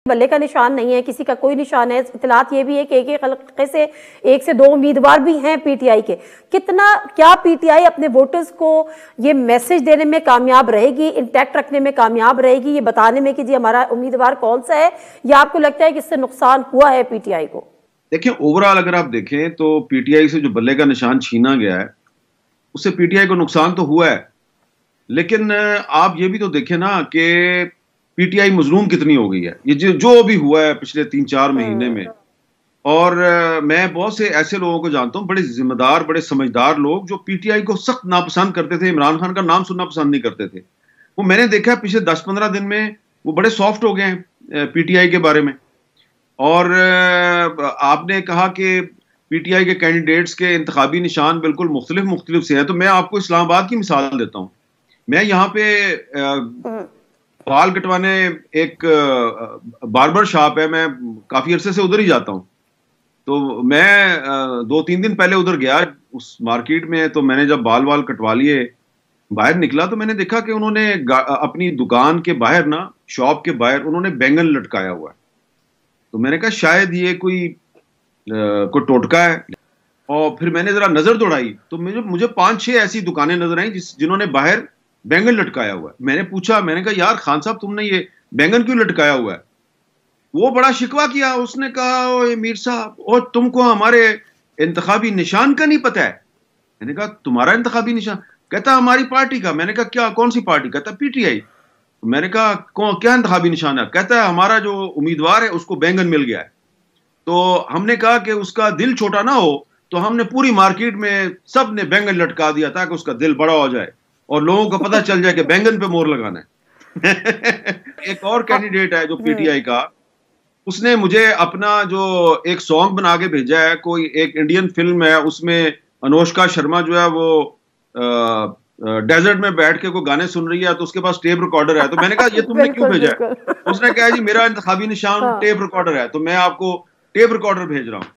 بلے کا نشان نہیں ہے، کسی کا کوئی نشان ہے. اطلاعات یہ بھی ہے کہ ایک حلقے سے 1 سے 2 امیدوار بھی ہیں پی ٹی آئی کے. کیا پی ٹی آئی اپنے ووٹرز کو یہ میسج دینے میں کامیاب رہے گی، انٹیکٹ رکھنے میں کامیاب رہے گی، یہ بتانے میں کہ جی ہمارا امیدوار کون سا ہے، یا آپ کو لگتا ہے کہ اس سے نقصان ہوا ہے پی ٹی آئی کو؟ دیکھیں اوورآل اگر آپ دیکھیں تو پی ٹی آئی سے جو بلے کا نشان چھینا گیا ہے اس سے پی ٹی آئی کو نقصان تو ہوا ہے، لیکن آپ یہ بھی تو دیکھیں نا کہ پی ٹی آئی مظلوم کتنی ہو گئی ہے. یہ جو بھی ہوا ہے پچھلے 3-4 مہینے میں، اور میں بہت سے ایسے لوگوں کو جانتا ہوں، بڑے ذمہ دار بڑے سمجھدار لوگ جو پی ٹی آئی کو سخت ناپسند کرتے تھے، عمران خان کا نام سننا پسند نہیں کرتے تھے. وہ میں نے دیکھا پچھلے 10-15 دن میں وہ بڑے سافٹ ہو گئے ہیں پی ٹی آئی کے بارے میں. اور آپ نے کہا کہ پی ٹی آئی کے کینڈیڈیٹس کے انتخابی نشان بالکل مختلف سے ہیں، تو میں آپ کو اسلام آباد کی مثال دیتا ہوں. میں یہاں پہ بال کٹوانے ایک باربر شاپ ہے، میں کافی عرصے سے ادھر ہی جاتا ہوں. تو میں 2-3 دن پہلے ادھر گیا اس مارکیٹ میں، تو میں نے جب بال کٹوا لیے باہر نکلا تو میں نے دیکھا کہ انہوں نے اپنی دکان کے باہر نا، شاپ کے باہر انہوں نے بینگن لٹکایا ہوا ہے. تو میں نے کہا شاید یہ کوئی ٹوٹکا ہے. اور پھر میں نے ذرا نظر دوڑائی تو مجھے 5-6 ایسی دکانیں نظر آئیں جنہوں نے باہر بینگن لٹکایا ہوا ہے. میں نے پوچھا، میں نے کہا یار خان صاحب تم نے یہ بینگن کیوں لٹکایا ہوا ہے؟ وہ بڑا شکوہ کیا، اس نے کہا اوے میر صاحب، اور تم کو ہمارے انتخابی نشان کا نہیں پتہ ہے؟ میں نے کہا تمہارا انتخابی نشان؟ کہتا ہماری پارٹی کا. میں نے کہا کون سی پارٹی؟ کہتا پی ٹی آئی. میں نے کہا کیا انتخابی نشان ہے؟ کہتا ہے ہمارا جو امیدوار ہے اس کو بینگن مل گیا ہے. تو ہم نے کہا کہ اس کا دل چھوٹا نہ ہو، تو ہم نے پوری مارکیٹ میں سب نے بینگن لٹکا دیا تاکہ اس کا دل بڑا ہو جائے اور لوگوں کو پتہ چل جائے کہ بینگن پہ مور لگانا ہے. ایک اور کینڈیڈیٹ ہے جو پی ٹی آئی کا، اس نے مجھے اپنا جو ایک سانگ بنا کے بھیجا ہے، کوئی ایک انڈین فلم ہے، اس میں انوشکا شرما جو ہے وہ ڈیزرٹ میں بیٹھ کے کوئی گانے سن رہی ہے، تو اس کے پاس ٹیپ ریکارڈر ہے. تو میں نے کہا یہ تم نے کیوں بھیجا ہے؟ اس نے کہا جی میرا انتخابی نشان ٹیپ ریکارڈر ہے، تو میں آپ کو ٹیپ ریکارڈر بھیج رہا ہوں.